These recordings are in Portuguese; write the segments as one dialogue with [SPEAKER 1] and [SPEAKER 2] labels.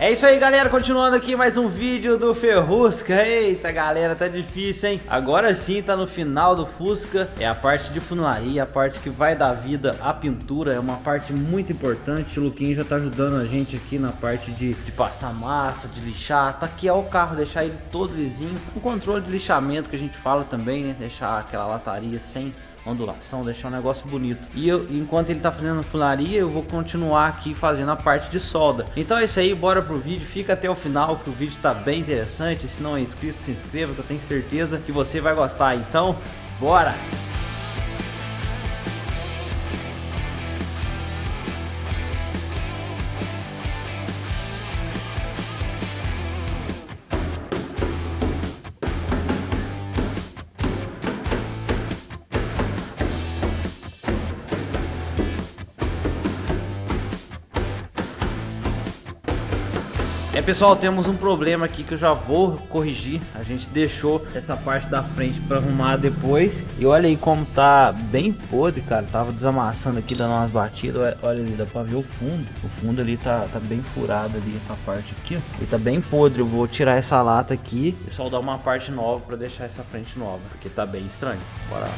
[SPEAKER 1] É isso aí, galera, continuando aqui mais um vídeo do Ferrusca. Eita, galera, tá difícil, hein? Agora sim, tá no final do Fusca. É a parte de funilaria, a parte que vai dar vida à pintura. É uma parte muito importante. O Luquinho já tá ajudando a gente aqui na parte de passar massa, de lixar. Tá aqui é o carro, deixar ele todo lisinho. Um controle de lixamento que a gente fala também, né? Deixar aquela lataria sem ondulação, deixar um negócio bonito. E enquanto ele tá fazendo funilaria, eu vou continuar aqui fazendo a parte de solda. Então é isso aí, bora pro vídeo, fica até o final que o vídeo tá bem interessante. Se não é inscrito, se inscreva, que eu tenho certeza que você vai gostar. Então, bora! Pessoal, temos um problema aqui que eu já vou corrigir. A gente deixou essa parte da frente para arrumar depois. E olha aí como tá bem podre, cara. Tava desamassando aqui, dando umas batidas. Olha ali, dá pra ver o fundo. O fundo ali tá bem furado ali, essa parte aqui, ó. E tá bem podre. Eu vou tirar essa lata aqui e soldar uma parte nova para deixar essa frente nova, porque tá bem estranho. Bora lá.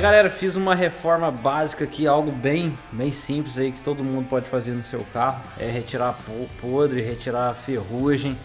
[SPEAKER 1] Galera, fiz uma reforma básica aqui, algo bem simples aí que todo mundo pode fazer no seu carro. É retirar podre, retirar ferrugem,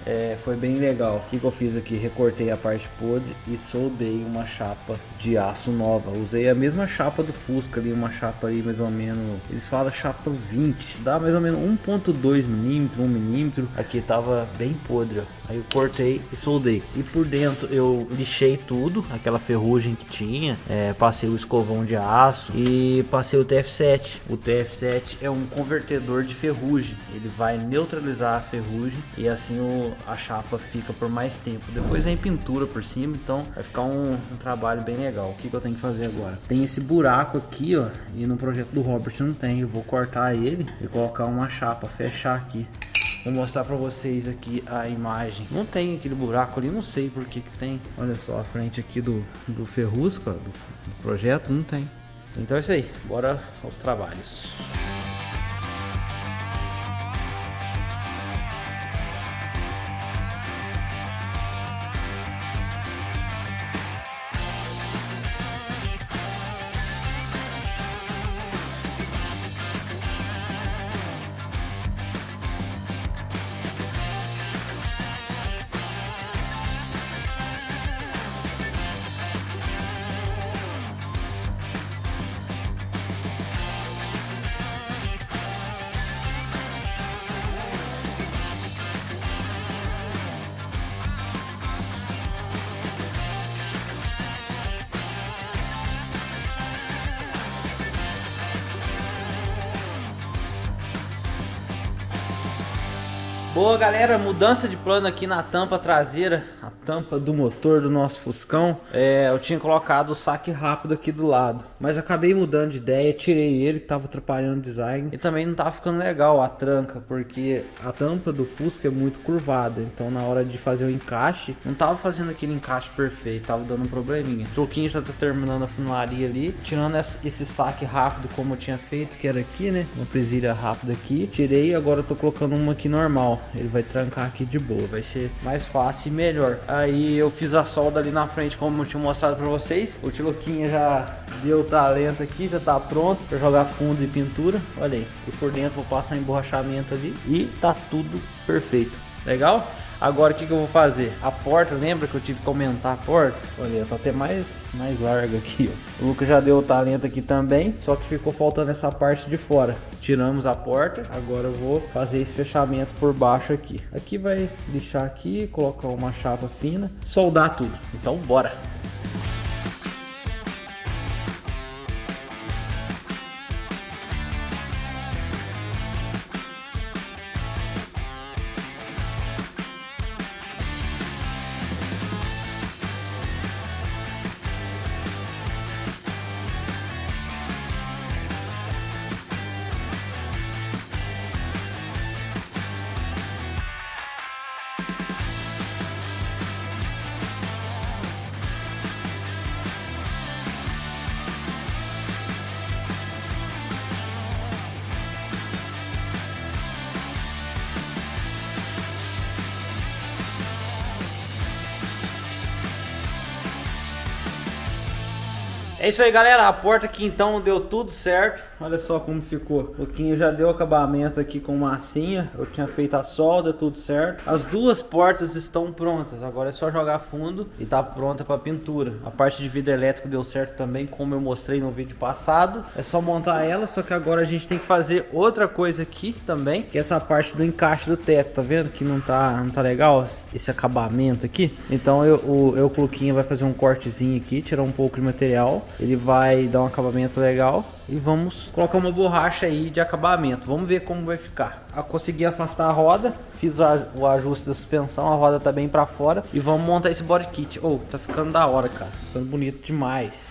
[SPEAKER 1] foi bem legal. O que eu fiz aqui? Recortei a parte podre e soldei uma chapa de aço nova. Usei a mesma chapa do Fusca ali, uma chapa ali mais ou menos, eles falam chapa 20, dá mais ou menos 1.2 milímetros, 1 milímetro. Aqui tava bem podre, ó. Aí eu cortei e soldei. E por dentro eu lixei tudo, aquela ferrugem que tinha, passei o escovão de aço e passei o TF7. O TF7 é um convertedor de ferrugem, ele vai neutralizar a ferrugem e assim a chapa fica por mais tempo. Depois vem pintura por cima, então vai ficar um trabalho bem legal. O que eu tenho que fazer agora? Tem esse buraco aqui, ó, e no projeto do Robert não tem. Eu vou cortar ele e colocar uma chapa, fechar aqui. Vou mostrar pra vocês aqui a imagem. Não tem aquele buraco ali, não sei por que tem. Olha só a frente aqui do Ferrusca, do projeto, não tem. Então é isso aí, bora aos trabalhos. Boa, galera, mudança de plano aqui na tampa traseira, a tampa do motor do nosso Fuscão. Eu tinha colocado o saque rápido aqui do lado, mas acabei mudando de ideia, tirei ele que tava atrapalhando o design e também não tava ficando legal a tranca, porque a tampa do Fusca é muito curvada, então na hora de fazer o encaixe, não tava fazendo aquele encaixe perfeito, tava dando um probleminha. O Truquinho já tá terminando a funilaria ali, tirando esse saque rápido como eu tinha feito, que era aqui, né, uma presilha rápida aqui, tirei e agora eu tô colocando uma aqui normal. Ele vai trancar aqui de boa, vai ser mais fácil e melhor. Aí eu fiz a solda ali na frente, como eu tinha mostrado pra vocês. O Tiloquinha já deu talento aqui, já tá pronto pra jogar fundo e pintura. Olha aí, e por dentro vou passar emborrachamento ali e tá tudo perfeito. Legal? Agora o que eu vou fazer? A porta, lembra que eu tive que aumentar a porta? Olha, tá até mais larga aqui, ó. O Lucas já deu o talento aqui também, só que ficou faltando essa parte de fora. Tiramos a porta, agora eu vou fazer esse fechamento por baixo aqui. Aqui vai lixar aqui, colocar uma chapa fina, soldar tudo. Então bora! É isso aí, galera, a porta aqui então deu tudo certo. Olha só como ficou. O Pouquinho já deu acabamento aqui com massinha. Eu tinha feito a solda, tudo certo. As duas portas estão prontas. Agora é só jogar fundo e tá pronta para pintura. A parte de vidro elétrico deu certo também, como eu mostrei no vídeo passado. É só montar ela, só que agora a gente tem que fazer outra coisa aqui também, que é essa parte do encaixe do teto. Tá vendo que não tá legal esse acabamento aqui? Então o Pouquinho vai fazer um cortezinho aqui, tirar um pouco de material. Ele vai dar um acabamento legal e vamos colocar uma borracha aí de acabamento. Vamos ver como vai ficar. Eu consegui afastar a roda, fiz o ajuste da suspensão, a roda tá bem pra fora e vamos montar esse body kit. Oh, tá ficando da hora, cara. Ficando bonito demais.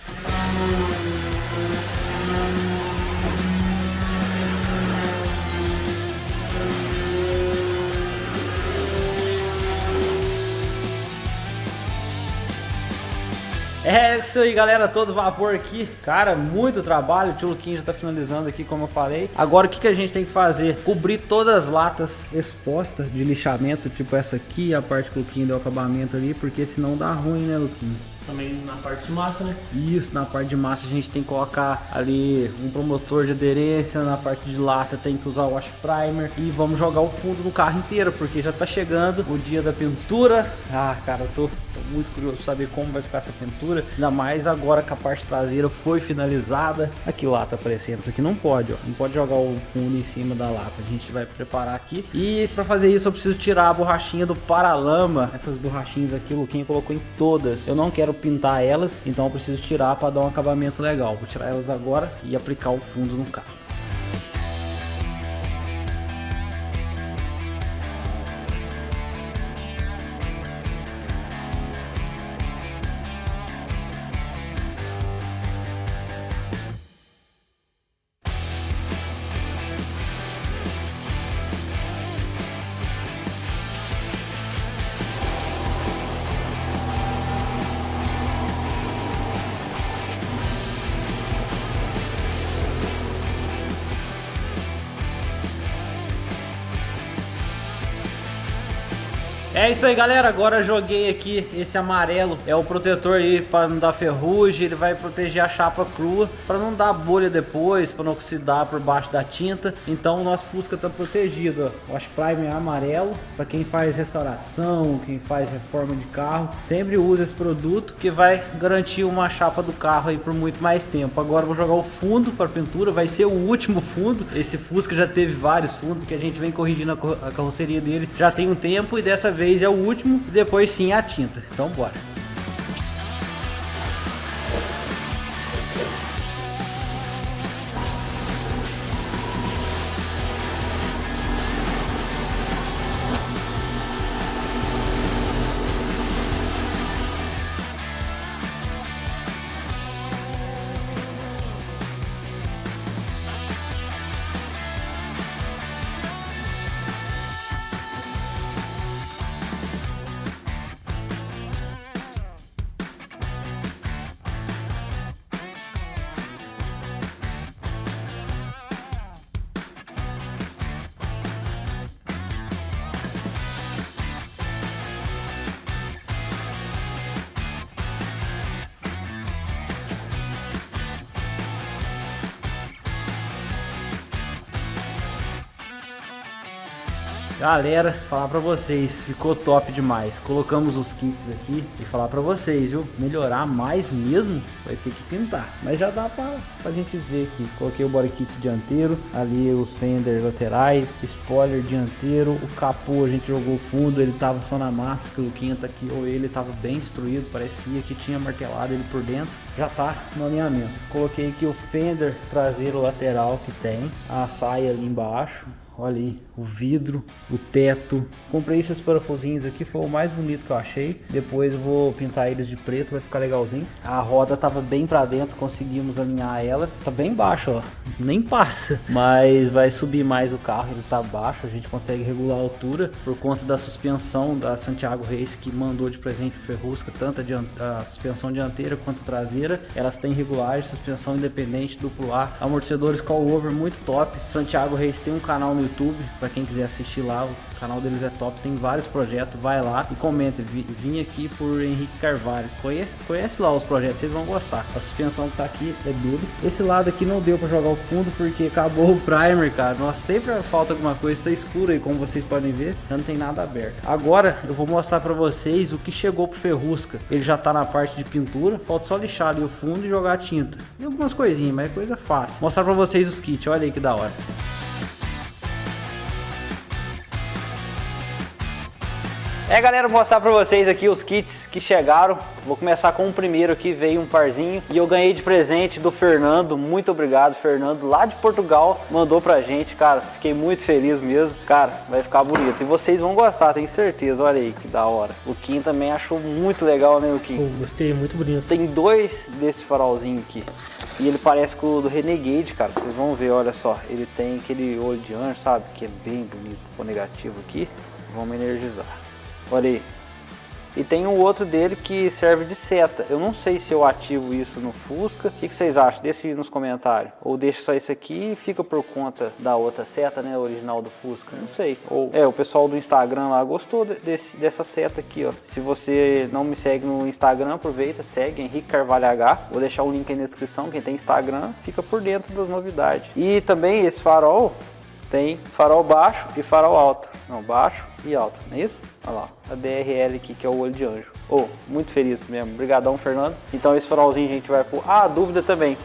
[SPEAKER 1] É isso aí, galera, todo vapor aqui. Cara, muito trabalho. O tio Luquinho já tá finalizando aqui, como eu falei. Agora o que a gente tem que fazer? Cobrir todas as latas expostas de lixamento, tipo essa aqui, a parte que o Luquinho deu acabamento ali, porque senão dá ruim, né, Luquinho?
[SPEAKER 2] Também na parte de massa, né?
[SPEAKER 1] Isso, na parte de massa a gente tem que colocar ali um promotor de aderência, na parte de lata tem que usar o wash primer e vamos jogar o fundo no carro inteiro, porque já tá chegando o dia da pintura. Ah, cara, eu tô muito curioso pra saber como vai ficar essa pintura, ainda mais agora que a parte traseira foi finalizada. Aqui lata aparecendo, isso aqui não pode, ó, não pode jogar o fundo em cima da lata, a gente vai preparar aqui. E pra fazer isso eu preciso tirar a borrachinha do paralama. Essas borrachinhas aqui o Luquinha colocou em todas, eu não quero pintar elas, então eu preciso tirar para dar um acabamento legal. Vou tirar elas agora e aplicar o fundo no carro. É isso aí, galera, agora joguei aqui esse amarelo, é o protetor aí para não dar ferrugem, ele vai proteger a chapa crua para não dar bolha depois, para não oxidar por baixo da tinta. Então o nosso Fusca tá protegido, ó. O wash primer é amarelo, para quem faz restauração, quem faz reforma de carro, sempre usa esse produto que vai garantir uma chapa do carro aí por muito mais tempo. Agora eu vou jogar o fundo para pintura, vai ser o último fundo. Esse Fusca já teve vários fundos que a gente vem corrigindo a carroceria dele já tem um tempo e dessa vez é o último, e depois sim a tinta. Então bora. Galera, falar pra vocês, ficou top demais. Colocamos os kits aqui e falar pra vocês, viu? Melhorar mais mesmo, vai ter que pintar. Mas já dá pra gente ver aqui. Coloquei o body kit dianteiro, ali os fenders laterais, spoiler dianteiro, o capô a gente jogou fundo, ele tava só na massa, que o Luquinha tá aqui, ou ele tava bem destruído, parecia que tinha martelado ele por dentro. Já tá no alinhamento. Coloquei aqui o fender traseiro lateral que tem, a saia ali embaixo. Olha aí, o vidro, o teto. Comprei esses parafusinhos aqui, foi o mais bonito que eu achei. Depois eu vou pintar eles de preto, vai ficar legalzinho. A roda tava bem pra dentro, conseguimos alinhar ela. Tá bem baixo, ó, nem passa. Mas vai subir mais o carro, ele tá baixo. A gente consegue regular a altura por conta da suspensão da Santiago Race, que mandou de presente pro Ferrusca, tanto a suspensão dianteira quanto traseira. Elas têm regulagem, suspensão independente, duplo A, amortecedores call-over muito top. Santiago Race tem um canal no YouTube, para quem quiser assistir lá, o canal deles é top, tem vários projetos, vai lá e comenta. Vim aqui por Henrique Carvalho, conhece lá os projetos, vocês vão gostar. A suspensão que tá aqui é deles. Esse lado aqui não deu para jogar o fundo porque acabou o primer, cara. Nossa, sempre falta alguma coisa, tá escuro aí, como vocês podem ver, já não tem nada aberto. Agora eu vou mostrar para vocês o que chegou pro Ferrusca. Ele já tá na parte de pintura, falta só lixar ali o fundo e jogar a tinta e algumas coisinhas, mas é coisa fácil. Mostrar para vocês os kits, olha aí que da hora. Galera, vou mostrar pra vocês aqui os kits que chegaram. Vou começar com o primeiro aqui, veio um parzinho e eu ganhei de presente do Fernando. Muito obrigado, Fernando, lá de Portugal, mandou pra gente, cara. Fiquei muito feliz mesmo, cara, vai ficar bonito e vocês vão gostar, tenho certeza. Olha aí que da hora. O Kim também achou muito legal, né, o Kim?
[SPEAKER 3] Gostei, muito bonito.
[SPEAKER 1] Tem dois desse farolzinho aqui e ele parece com o do Renegade, cara. Vocês vão ver, olha só, ele tem aquele olho de anjo, sabe, que é bem bonito. O negativo aqui, vamos energizar. Olha aí. E tem um outro dele que serve de seta. Eu não sei se eu ativo isso no Fusca. O que vocês acham? Deixa aí nos comentários. Ou deixa só esse aqui e fica por conta da outra seta, né? Original do Fusca. Não sei. Ou o pessoal do Instagram lá gostou dessa seta aqui, ó. Se você não me segue no Instagram, aproveita, segue Henrique Carvalho H. Vou deixar o link aí na descrição. Quem tem Instagram fica por dentro das novidades. E também esse farol tem farol baixo e farol alto. Não, baixo e alto, não é isso? Olha lá, a DRL aqui, que é o olho de anjo. Muito feliz mesmo. Obrigadão, Fernando. Então esse farolzinho a gente vai pôr. A dúvida também.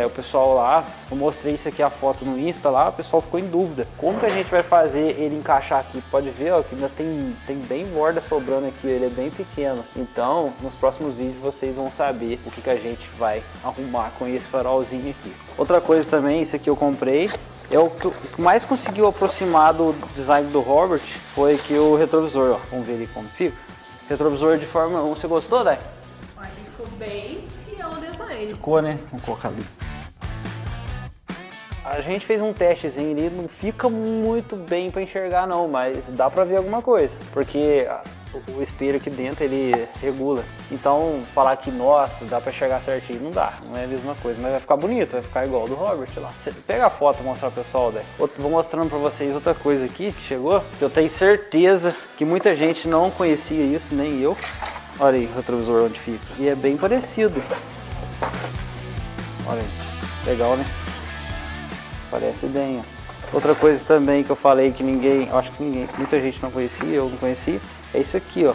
[SPEAKER 1] O pessoal lá, eu mostrei isso aqui, a foto no Insta lá, o pessoal ficou em dúvida. Como que a gente vai fazer ele encaixar aqui? Pode ver, ó, que ainda tem bem borda sobrando aqui, ele é bem pequeno. Então, nos próximos vídeos vocês vão saber o que a gente vai arrumar com esse farolzinho aqui. Outra coisa também, isso aqui eu comprei. O que mais conseguiu aproximar do design do Robert foi que o retrovisor, ó, vamos ver ali como fica. Retrovisor de Fórmula 1, você gostou, Dai?
[SPEAKER 4] Eu achei que ficou bem fiel ao design.
[SPEAKER 1] Ficou, né? Vamos colocar ali. A gente fez um testezinho ali, não fica muito bem para enxergar não, mas dá para ver alguma coisa, porque o espelho aqui dentro ele regula. Então falar que nossa, dá para enxergar certinho, não dá, não é a mesma coisa, mas vai ficar bonito, vai ficar igual ao do Robert lá. Você pega a foto e mostrar pro pessoal, daí. Vou mostrando para vocês outra coisa aqui que chegou, que eu tenho certeza que muita gente não conhecia isso, nem eu. Olha aí o retrovisor onde fica, e é bem parecido. Olha aí, legal, né? Parece bem, ó. Outra coisa também que eu falei que acho que muita gente não conhecia, eu não conhecia, é isso aqui, ó.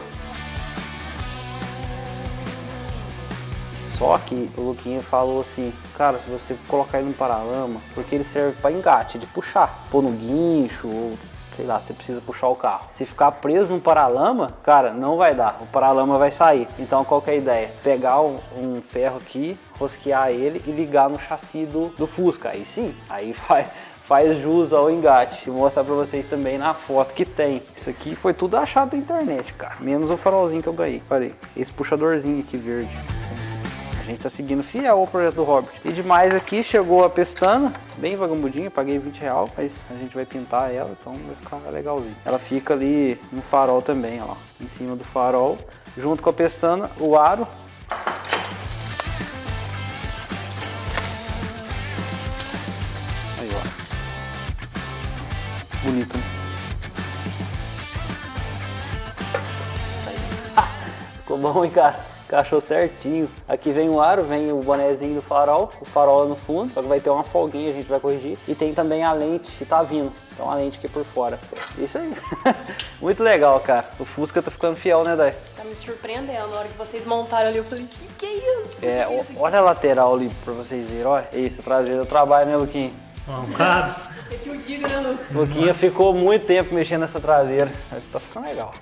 [SPEAKER 1] Só que o Luquinha falou assim, cara, se você colocar ele no paralama, porque ele serve para engate, de puxar, pôr no guincho, ou sei lá, você precisa puxar o carro. Se ficar preso no paralama, cara, não vai dar, o paralama vai sair. Então qual que é a ideia? Pegar um ferro aqui, rosquear ele e ligar no chassi do Fusca. Aí sim, aí faz jus ao engate. Vou mostrar pra vocês também na foto que tem. Isso aqui foi tudo achado na internet, cara. Menos o farolzinho que eu ganhei. Olha aí, esse puxadorzinho aqui verde. A gente tá seguindo fiel ao projeto do Robert. E demais aqui, chegou a pestana, bem vagabundinha, paguei R$20, mas a gente vai pintar ela, então vai ficar legalzinho. Ela fica ali no farol também, ó, em cima do farol, junto com a pestana, o aro. Aí, ó. Bonito, né? Aí. Ficou bom, hein, cara? Encaixou certinho. Aqui vem o aro, vem o bonezinho do farol, o farol lá no fundo, só que vai ter uma folguinha, a gente vai corrigir. E tem também a lente que tá vindo, então a lente aqui por fora. Isso aí. Muito legal, cara. O Fusca tá ficando fiel, né, Dai?
[SPEAKER 4] Tá me surpreendendo. Na hora que vocês montaram ali, eu falei, que é isso?
[SPEAKER 1] É, olha a lateral ali pra vocês verem, ó. Isso, traseiro do trabalho, né, Luquinha?
[SPEAKER 2] Arrancado.
[SPEAKER 4] Você que o diga, né, Lucas?
[SPEAKER 1] Luquinha ficou muito tempo mexendo nessa traseira. Tá ficando legal.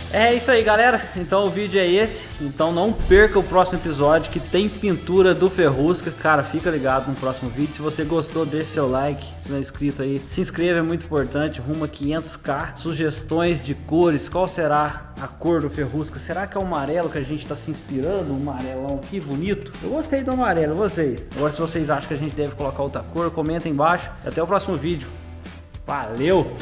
[SPEAKER 1] É isso aí, galera. Então o vídeo é esse. Então não perca o próximo episódio que tem pintura do Ferrusca. Cara, fica ligado no próximo vídeo. Se você gostou, deixe seu like. Se não é inscrito aí, se inscreva, é muito importante. Rumo a 500k. Sugestões de cores. Qual será a cor do Ferrusca? Será que é o amarelo que a gente está se inspirando? Um amarelão, que bonito. Eu gostei do amarelo, vocês. Agora, se vocês acham que a gente deve colocar outra cor, comenta aí embaixo. Até o próximo vídeo. Valeu!